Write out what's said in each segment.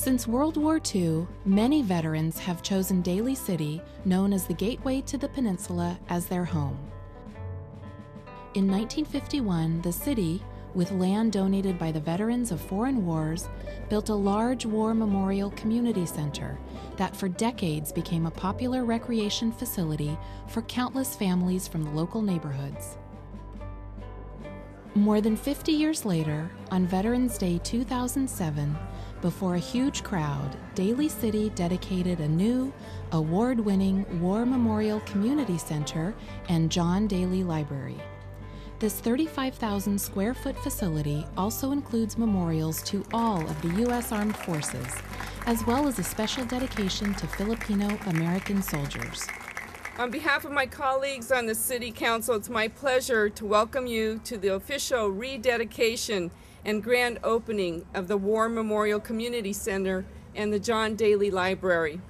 Since World War II, many veterans have chosen Daly City, known as the gateway to the peninsula, as their home. In 1951, the city, with land donated by the veterans of foreign wars, built a large war memorial community center that for decades became a popular recreation facility for countless families from the local neighborhoods. More than 50 years later, on Veterans Day 2007, before a huge crowd, Daly City dedicated a new, award-winning War Memorial Community Center and John Daly Library. This 35,000 square foot facility also includes memorials to all of the U.S. Armed Forces, as well as a special dedication to Filipino American soldiers. On behalf of my colleagues on the City Council, it's my pleasure to welcome you to the official rededication and grand opening of the War Memorial Community Center and the John Daly Library.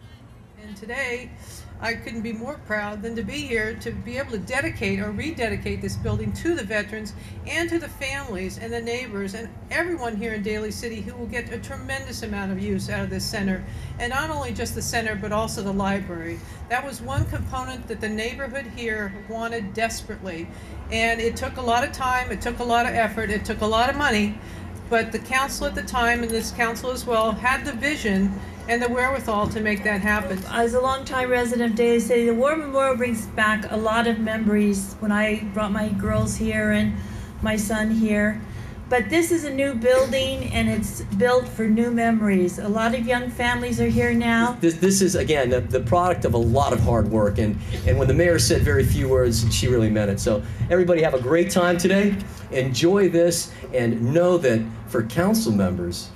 And today, I couldn't be more proud than to be here to be able to dedicate or rededicate this building to the veterans and to the families and the neighbors and everyone here in Daly City who will get a tremendous amount of use out of this center. And not only just the center, but also the library. That was one component that the neighborhood here wanted desperately. And it took a lot of time, it took a lot of effort, it took a lot of money, but the council at the time, and this council as well, had the vision and the wherewithal to make that happen. As a longtime resident of Daly City, the War Memorial brings back a lot of memories when I brought my girls here and my son here. But this is a new building and it's built for new memories. A lot of young families are here now. This is, again, the product of a lot of hard work. And when the mayor said very few words, she really meant it. So everybody have a great time today. Enjoy this and know that for council members,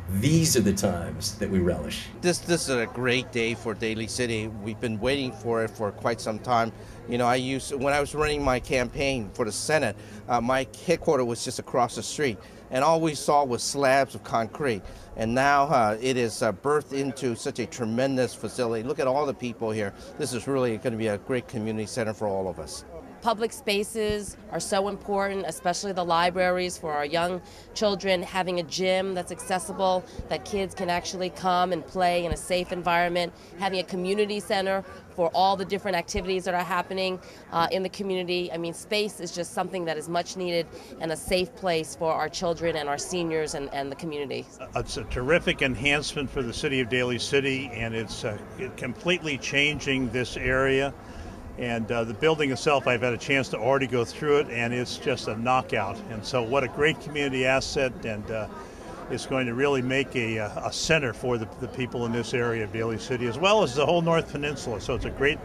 these are the times that we relish. This is a great day for Daly City. We've been waiting for it for quite some time. You know, when I was running my campaign for the Senate, my headquarters was just across the street, and all we saw was slabs of concrete. And now it is birthed into such a tremendous facility. Look at all the people here. This is really going to be a great community center for all of us. Public spaces are so important, especially the libraries for our young children, having a gym that's accessible, that kids can actually come and play in a safe environment, having a community center for all the different activities that are happening in the community. I mean, space is just something that is much needed and a safe place for our children and our seniors and the community. It's a terrific enhancement for the city of Daly City, and it's completely changing this area. And the building itself, I've had a chance to already go through it, and it's just a knockout. And so what a great community asset, and it's going to really make a center for the people in this area of Daly City, as well as the whole North Peninsula. So it's a great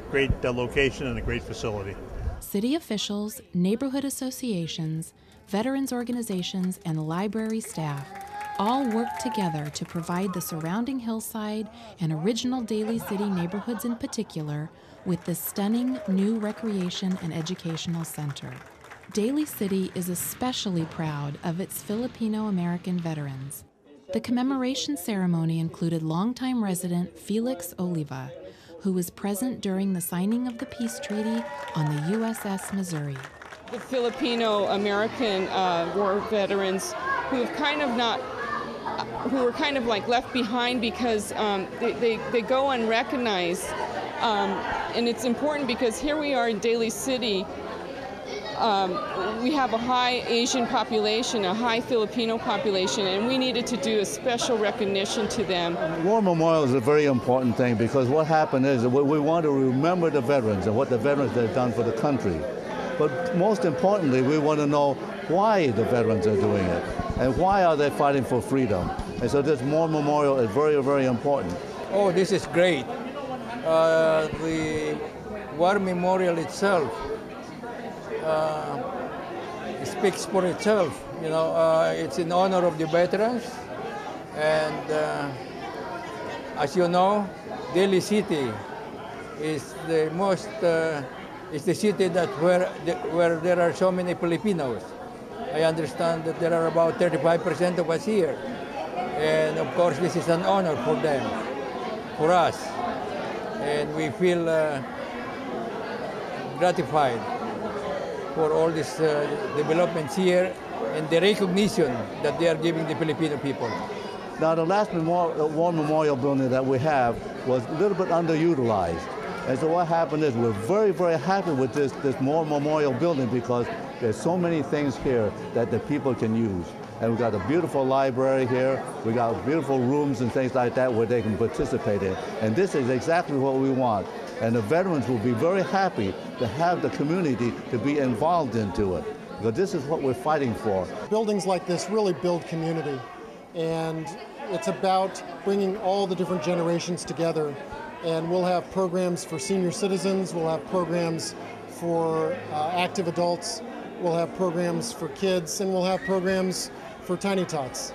location and a great facility. City officials, neighborhood associations, veterans organizations, and library staff all work together to provide the surrounding hillside and original Daly City neighborhoods in particular with this stunning new recreation and educational center. Daly City is especially proud of its Filipino American veterans. The commemoration ceremony included longtime resident Felix Oliva, who was present during the signing of the peace treaty on the USS Missouri. The Filipino American war veterans who have who were kind of like left behind because they go unrecognized. And it's important because here we are in Daly City. We have a high Asian population, a high Filipino population, and we needed to do a special recognition to them. War Memorial is a very important thing because what happened is that we want to remember the veterans and what the veterans have done for the country. But most importantly, we want to know why the veterans are doing it and why are they fighting for freedom. And so this War Memorial is very, very important. Oh, this is great. The War Memorial itself speaks for itself. You know, it's in honor of the veterans, and as you know, Daly City is the most is the city that where there are so many Filipinos. I understand that there are about 35% of us here, and of course this is an honor for them, for us. And we feel gratified for all these developments here and the recognition that they are giving the Filipino people. Now, the last war memorial building that we have was a little bit underutilized. And so what happened is we're very, very happy with this war memorial building because there's so many things here that the people can use. And we've got a beautiful library here. We got beautiful rooms and things like that where they can participate in. And this is exactly what we want. And the veterans will be very happy to have the community to be involved into it. Because this is what we're fighting for. Buildings like this really build community. And it's about bringing all the different generations together. And we'll have programs for senior citizens. We'll have programs for active adults. We'll have programs for kids. And we'll have programs for Tiny Tots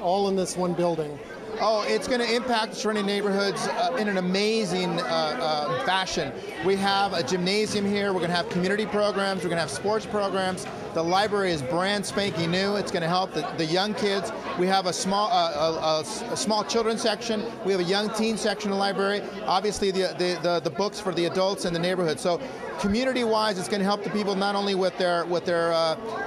all in this one building. Oh, it's going to impact surrounding neighborhoods in an amazing fashion. We have a gymnasium here. We're going to have community programs. We're going to have sports programs. The library is brand spanking new. It's going to help the young kids. We have a small children's section. We have a young teen section in the library. Obviously, the books for the adults in the neighborhood. So, community-wise, it's going to help the people not only with their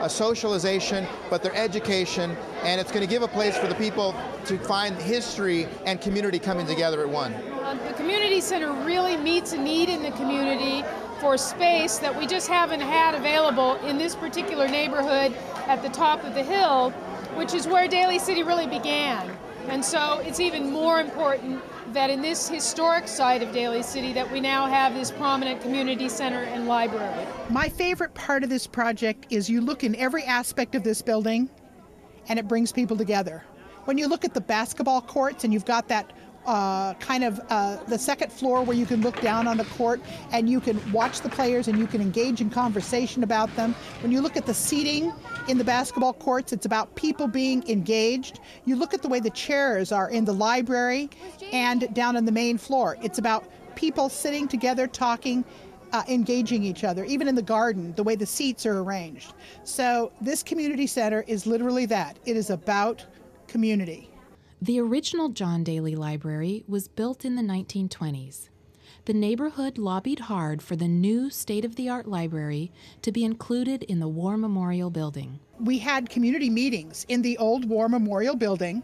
socialization, but their education, and it's going to give a place for the people to find history and community coming together at one. The community center really meets a need in the community for space that we just haven't had available in this particular neighborhood at the top of the hill, which is where Daly City really began. And so it's even more important that in this historic site of Daly City that we now have this prominent community center and library. My favorite part of this project is you look in every aspect of this building and it brings people together. When you look at the basketball courts and you've got that the second floor where you can look down on the court and you can watch the players and you can engage in conversation about them. When you look at the seating in the basketball courts, it's about people being engaged. You look at the way the chairs are in the library and down on the main floor. It's about people sitting together, talking, engaging each other, even in the garden, the way the seats are arranged. So this community center is literally that. It is about community. The original John Daly Library was built in the 1920s. The neighborhood lobbied hard for the new state-of-the-art library to be included in the War Memorial Building. We had community meetings in the old War Memorial Building,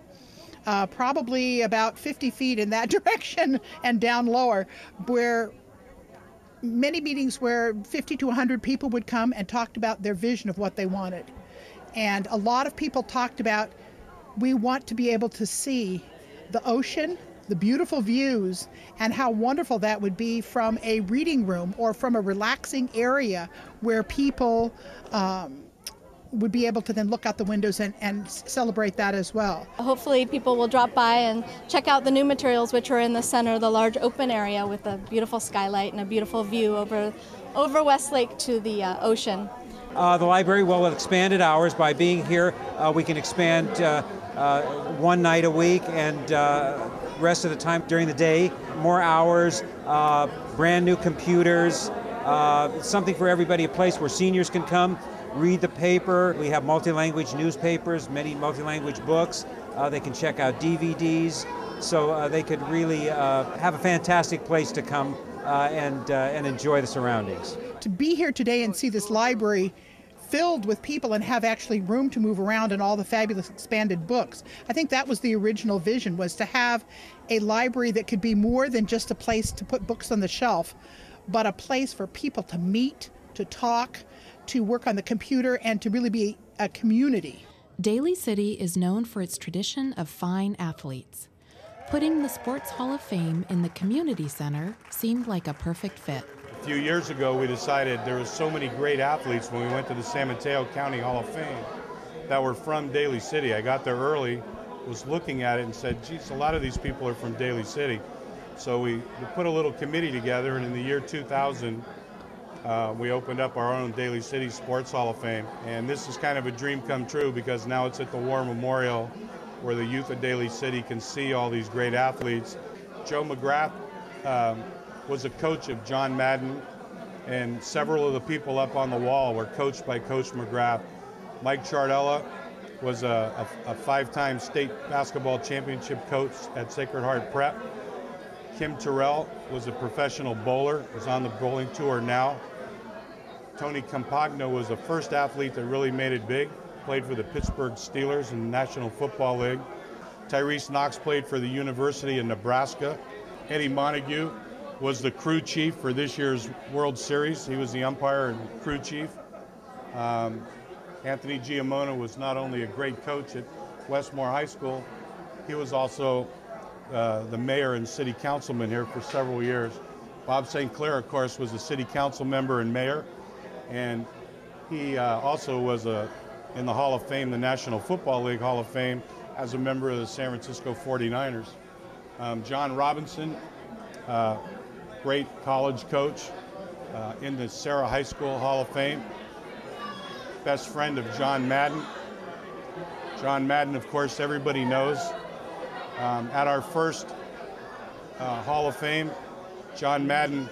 probably about 50 feet in that direction and down lower, where many meetings where 50 to 100 people would come and talked about their vision of what they wanted. And a lot of people talked about, we want to be able to see the ocean, the beautiful views, and how wonderful that would be from a reading room or from a relaxing area where people would be able to then look out the windows and celebrate that as well. Hopefully people will drop by and check out the new materials which are in the center, the large open area with a beautiful skylight and a beautiful view over Westlake to the ocean. The library will have expanded hours. By being here, we can expand one night a week and rest of the time during the day. More hours, brand new computers, something for everybody, a place where seniors can come, read the paper. We have multi-language newspapers, many multi-language books. They can check out DVDs, so they could really have a fantastic place to come and enjoy the surroundings. To be here today and see this library filled with people and have actually room to move around and all the fabulous expanded books. I think that was the original vision, was to have a library that could be more than just a place to put books on the shelf, but a place for people to meet, to talk, to work on the computer, and to really be a community. Daly City is known for its tradition of fine athletes. Putting the Sports Hall of Fame in the community center seemed like a perfect fit. A few years ago, we decided there were so many great athletes when we went to the San Mateo County Hall of Fame that were from Daly City. I got there early, was looking at it and said, geez, a lot of these people are from Daly City. So we put a little committee together, and in the year 2000, we opened up our own Daly City Sports Hall of Fame. And this is kind of a dream come true because now it's at the War Memorial where the youth of Daly City can see all these great athletes. Joe McGrath was a coach of John Madden, and several of the people up on the wall were coached by Coach McGrath. Mike Chardella was a five-time state basketball championship coach at Sacred Heart Prep. Kim Terrell was a professional bowler, is on the bowling tour now. Tony Campagno was the first athlete that really made it big, played for the Pittsburgh Steelers in the National Football League. Tyrese Knox played for the University of Nebraska. Eddie Montague was the crew chief for this year's World Series. He was the umpire and crew chief. Anthony Giammona was not only a great coach at Westmore High School, he was also the mayor and city councilman here for several years. Bob St. Clair, of course, was a city council member and mayor, and he also was in the Hall of Fame, the National Football League Hall of Fame, as a member of the San Francisco 49ers. John Robinson, great college coach in the Sarah High School Hall of Fame. Best friend of John Madden. John Madden, of course, everybody knows. At our first Hall of Fame, John Madden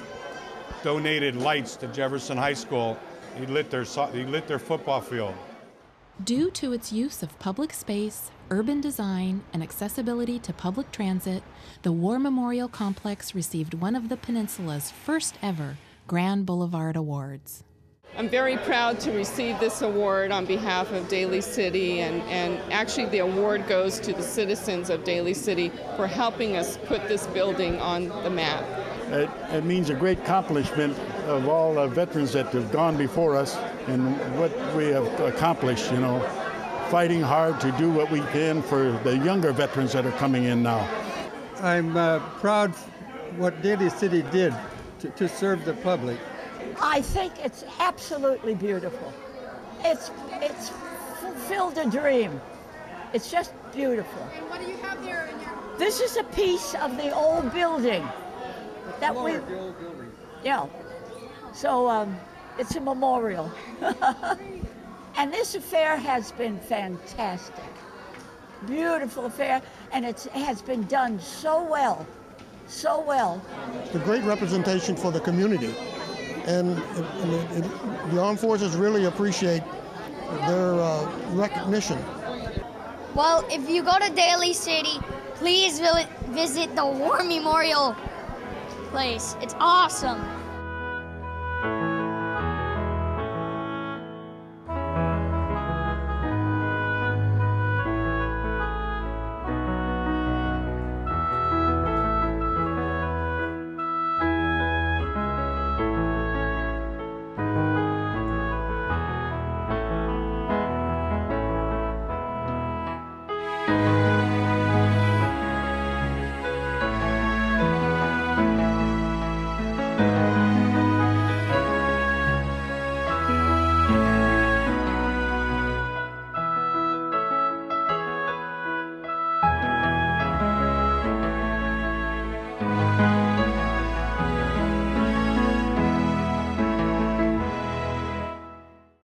donated lights to Jefferson High School. He lit their football field. Due to its use of public space, urban design, and accessibility to public transit, the War Memorial Complex received one of the Peninsula's first ever Grand Boulevard Awards. I'm very proud to receive this award on behalf of Daly City, and actually the award goes to the citizens of Daly City for helping us put this building on the map. It means a great accomplishment of all the veterans that have gone before us and what we have accomplished, you know, fighting hard to do what we can for the younger veterans that are coming in now. I'm proud what Daly City did to serve the public. I think it's absolutely beautiful. It's fulfilled a dream. It's just beautiful. And what do you have here in your... This is a piece of the old building. The old building. Yeah. So it's a memorial. And this affair has been fantastic. Beautiful affair, and it has been done so well. So well. It's a great representation for the community. And the armed forces really appreciate their recognition. Well, if you go to Daly City, please visit the War Memorial place. It's awesome.